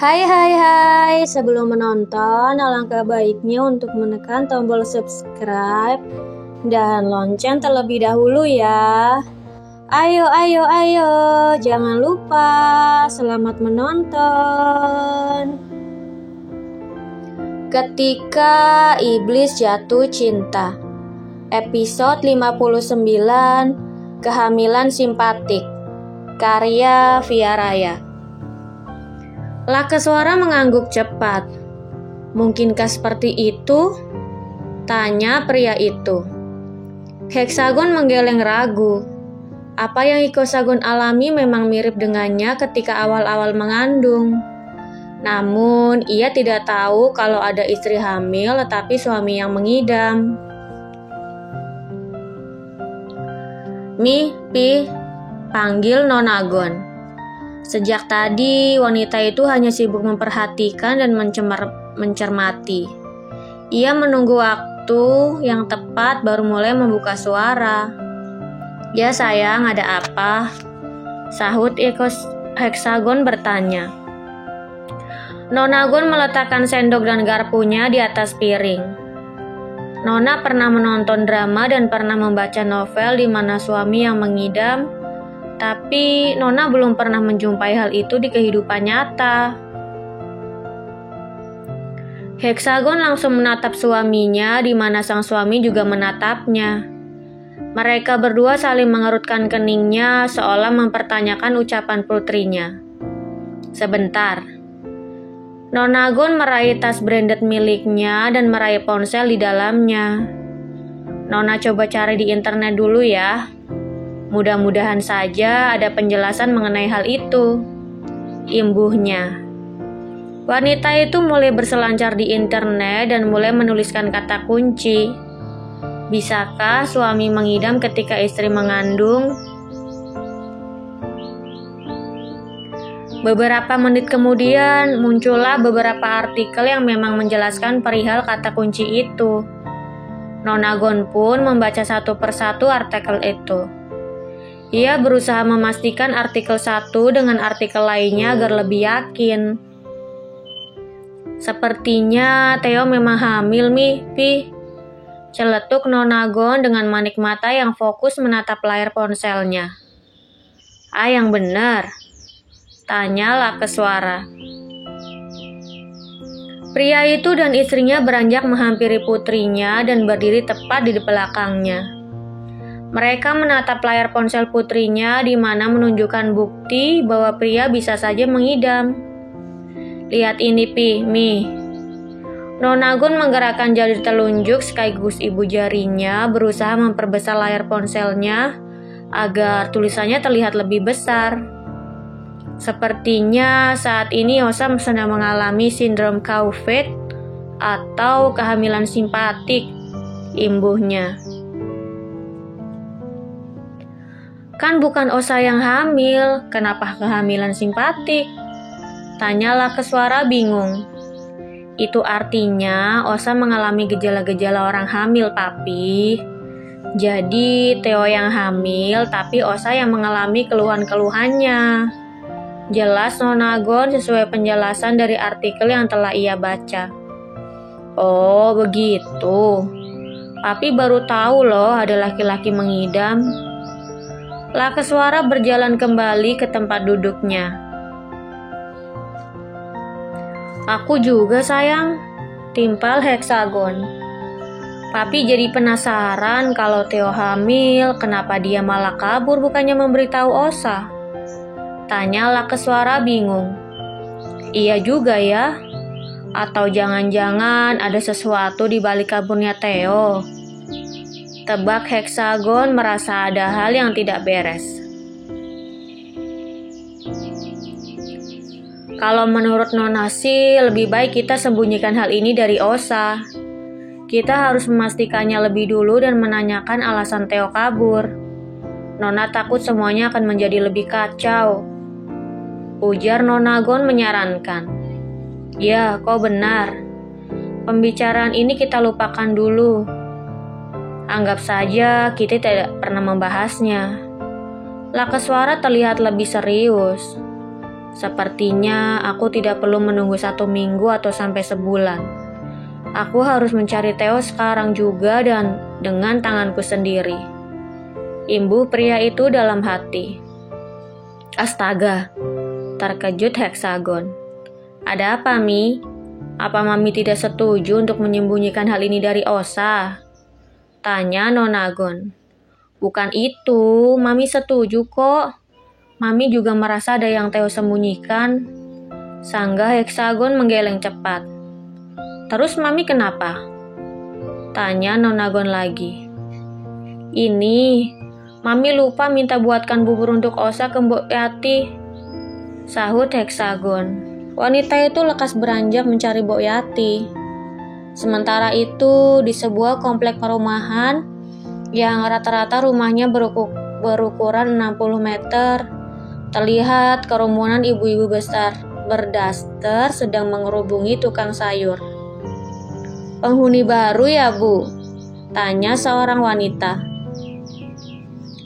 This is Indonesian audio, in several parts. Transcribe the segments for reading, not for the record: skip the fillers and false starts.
Hai hai hai, sebelum menonton, alangkah baiknya untuk menekan tombol subscribe dan lonceng terlebih dahulu ya. Ayo, ayo, ayo, jangan lupa, selamat menonton. Ketika Iblis Jatuh Cinta, episode 59, Kehamilan Simpatik, karya Via Raya. Lakeswara mengangguk cepat. Mungkinkah seperti itu? Tanya pria itu. Heksagon menggeleng ragu. Apa yang Ikosagon alami memang mirip dengannya ketika awal-awal mengandung. Namun, ia tidak tahu kalau ada istri hamil tetapi suami yang mengidam. Pi, panggil Nonagon. Sejak tadi, wanita itu hanya sibuk memperhatikan dan mencermati. Ia menunggu waktu yang tepat baru mulai membuka suara. Ya sayang, ada apa? Sahut Heksagon bertanya. Nonagon meletakkan sendok dan garpunya di atas piring. Nona pernah menonton drama dan pernah membaca novel di mana suami yang mengidam, tapi Nona belum pernah menjumpai hal itu di kehidupan nyata. Heksagon langsung menatap suaminya, di mana sang suami juga menatapnya. Mereka berdua saling mengerutkan keningnya, seolah mempertanyakan ucapan putrinya. Sebentar. Nonagon meraih tas branded miliknya dan meraih ponsel di dalamnya. Nona coba cari di internet dulu ya. Mudah-mudahan saja ada penjelasan mengenai hal itu. Imbuhnya. Wanita itu mulai berselancar di internet dan mulai menuliskan kata kunci. Bisakah suami mengidam ketika istri mengandung? Beberapa menit kemudian muncullah beberapa artikel yang memang menjelaskan perihal kata kunci itu. Nonagon pun membaca satu persatu artikel itu. Ia berusaha memastikan artikel satu dengan artikel lainnya agar lebih yakin. Sepertinya Theo memang hamil, Pi. Celetuk Nonagon dengan manik mata yang fokus menatap layar ponselnya. Yang benar? Tanya Lakeswara. Pria itu dan istrinya beranjak menghampiri putrinya dan berdiri tepat di belakangnya. Mereka menatap layar ponsel putrinya di mana menunjukkan bukti bahwa pria bisa saja mengidam. Lihat ini, Mi. Nonagon menggerakkan jari telunjuk sekaligus ibu jarinya berusaha memperbesar layar ponselnya agar tulisannya terlihat lebih besar. Sepertinya saat ini Osam sedang mengalami sindrom Couvet atau kehamilan simpatik, imbuhnya. Kan bukan Osa yang hamil, kenapa kehamilan simpatik? Tanya Lakeswara bingung. Itu artinya Osa mengalami gejala-gejala orang hamil, Papi. Jadi Theo yang hamil, tapi Osa yang mengalami keluhan-keluhannya. Jelas Nonagon sesuai penjelasan dari artikel yang telah ia baca. Oh, begitu. Papi baru tahu loh ada laki-laki mengidam. Lakeswara berjalan kembali ke tempat duduknya. Aku juga sayang, timpal Heksagon. Papi jadi penasaran kalau Theo hamil, kenapa dia malah kabur bukannya memberitahu Osa? Tanya Lakeswara bingung. Iya juga ya. Atau jangan-jangan ada sesuatu di balik kaburnya Theo. Tebak Heksagon merasa ada hal yang tidak beres. Kalau menurut Nona sih, lebih baik kita sembunyikan hal ini dari Osa. Kita harus memastikannya lebih dulu dan menanyakan alasan Theo kabur. Nona takut semuanya akan menjadi lebih kacau. Ujar Nonagon menyarankan. Ya, kau benar. Pembicaraan ini kita lupakan dulu. Anggap saja kita tidak pernah membahasnya. Lakeswara terlihat lebih serius. Sepertinya aku tidak perlu menunggu 1 minggu atau sampai sebulan. Aku harus mencari Theo sekarang juga dan dengan tanganku sendiri. Imbuh pria itu dalam hati. Astaga, terkejut Heksagon. Ada apa, Mi? Apa Mami tidak setuju untuk menyembunyikan hal ini dari Osa? Tanya Nonagon. Bukan itu, Mami setuju kok. Mami juga merasa ada yang Theo sembunyikan. Sanggah Heksagon menggeleng cepat. Terus Mami kenapa? Tanya Nonagon lagi. Ini, Mami lupa minta buatkan bubur untuk Osa ke Mbok Yati. Sahut Heksagon. Wanita itu lekas beranjak mencari Mbok Yati. Sementara itu, di sebuah komplek perumahan yang rata-rata rumahnya berukuran 60 meter, terlihat kerumunan ibu-ibu besar berdaster sedang mengerubungi tukang sayur. Penghuni baru ya, Bu? Tanya seorang wanita.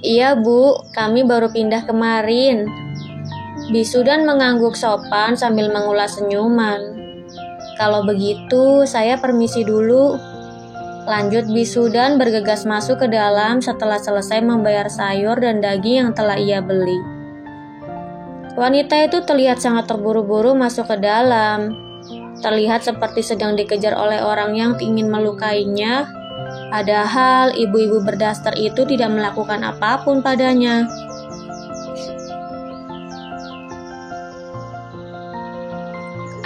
Iya, Bu, kami baru pindah kemarin. Bisudan mengangguk sopan sambil mengulas senyuman. Kalau begitu, saya permisi dulu. Lanjut Bisudan bergegas masuk ke dalam setelah selesai membayar sayur dan daging yang telah ia beli. Wanita itu terlihat sangat terburu-buru masuk ke dalam. Terlihat seperti sedang dikejar oleh orang yang ingin melukainya. Padahal ibu-ibu berdaster itu tidak melakukan apapun padanya.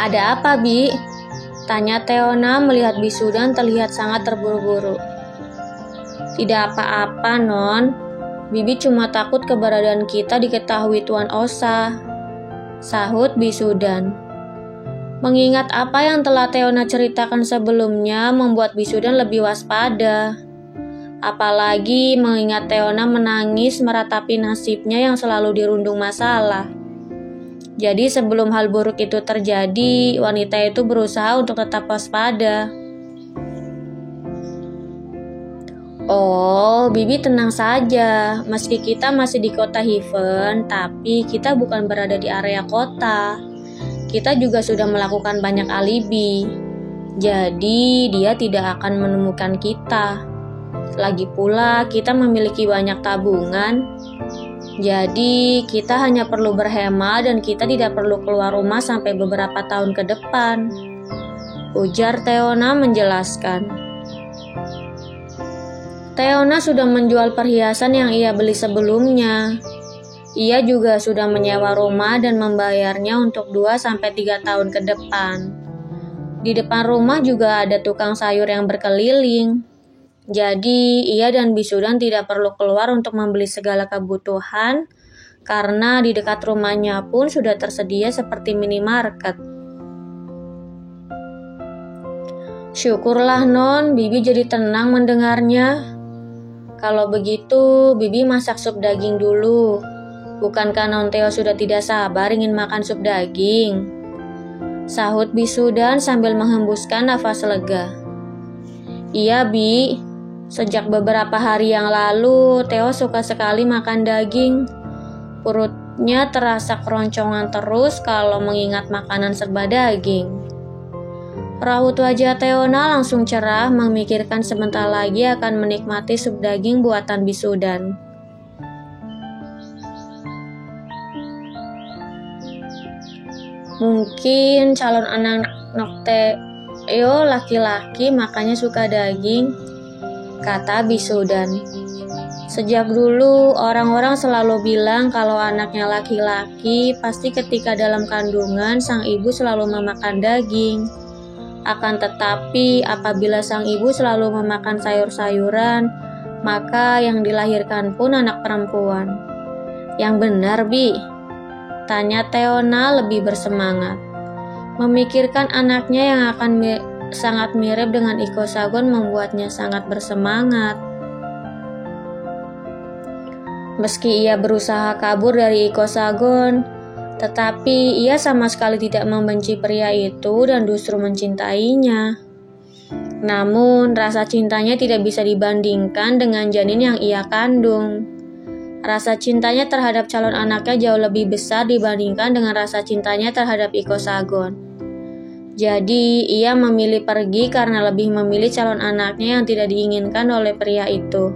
Ada apa, Bi? Tanya Theona melihat Bisudan terlihat sangat terburu-buru. Tidak apa-apa, Non. Bibi cuma takut keberadaan kita diketahui Tuan Osa. Sahut Bisudan. Mengingat apa yang telah Theona ceritakan sebelumnya membuat Bisudan lebih waspada. Apalagi mengingat Theona menangis meratapi nasibnya yang selalu dirundung masalah. Jadi sebelum hal buruk itu terjadi, wanita itu berusaha untuk tetap waspada. Oh, Bibi tenang saja. Meski kita masih di kota Heaven, tapi kita bukan berada di area kota. Kita juga sudah melakukan banyak alibi. Jadi dia tidak akan menemukan kita. Lagi pula kita memiliki banyak tabungan. Jadi, kita hanya perlu berhemat dan kita tidak perlu keluar rumah sampai beberapa tahun ke depan. Ujar Theona menjelaskan. Theona sudah menjual perhiasan yang ia beli sebelumnya. Ia juga sudah menyewa rumah dan membayarnya untuk 2-3 tahun ke depan. Di depan rumah juga ada tukang sayur yang berkeliling. Jadi, ia dan Bisudan tidak perlu keluar untuk membeli segala kebutuhan, karena di dekat rumahnya pun sudah tersedia seperti minimarket. Syukurlah, Non, Bibi jadi tenang mendengarnya. Kalau begitu, Bibi masak sup daging dulu. Bukankah Non Theo sudah tidak sabar ingin makan sup daging? Sahut Bisudan sambil menghembuskan nafas lega. Iya, Bi. Sejak beberapa hari yang lalu, Theo suka sekali makan daging. Perutnya terasa keroncongan terus kalau mengingat makanan serba daging. Raut wajah Theona langsung cerah memikirkan sebentar lagi akan menikmati sup daging buatan Bisudan. Mungkin calon anak Theo laki-laki makanya suka daging, kata Bisudan. Sejak dulu orang-orang selalu bilang kalau anaknya laki-laki pasti ketika dalam kandungan sang ibu selalu memakan daging. Akan tetapi apabila sang ibu selalu memakan sayur-sayuran, maka yang dilahirkan pun anak perempuan. Yang benar, Bi? Tanya Theona lebih bersemangat. Memikirkan anaknya yang akan sangat mirip dengan Ikosagon membuatnya sangat bersemangat. Meski ia berusaha kabur dari Ikosagon, tetapi ia sama sekali tidak membenci pria itu dan justru mencintainya. Namun, rasa cintanya tidak bisa dibandingkan dengan janin yang ia kandung. Rasa cintanya terhadap calon anaknya jauh lebih besar dibandingkan dengan rasa cintanya terhadap Iko Sagon. Jadi, ia memilih pergi karena lebih memilih calon anaknya yang tidak diinginkan oleh pria itu.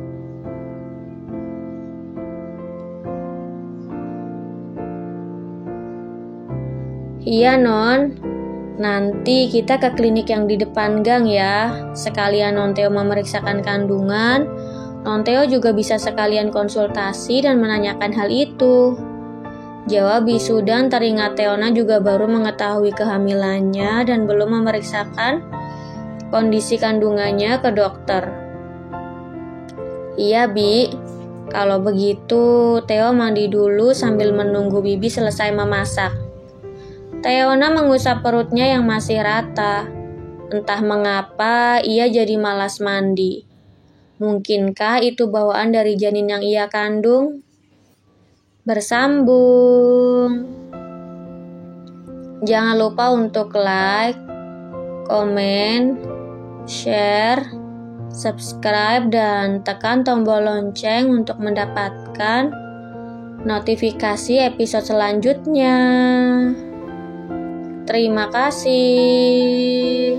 Iya, Non. Nanti kita ke klinik yang di depan gang ya. Sekalian Nonteo memeriksakan kandungan. Nonteo juga bisa sekalian konsultasi dan menanyakan hal itu. Jawab Bisu dan teringat Teona juga baru mengetahui kehamilannya dan belum memeriksakan kondisi kandungannya ke dokter. Iya, Bi. Kalau begitu, Teo mandi dulu sambil menunggu Bibi selesai memasak. Teona mengusap perutnya yang masih rata. Entah mengapa ia jadi malas mandi. Mungkinkah itu bawaan dari janin yang ia kandung? Bersambung. Jangan lupa untuk like, komen, share, subscribe, dan tekan tombol lonceng untuk mendapatkan notifikasi episode selanjutnya. Terima kasih.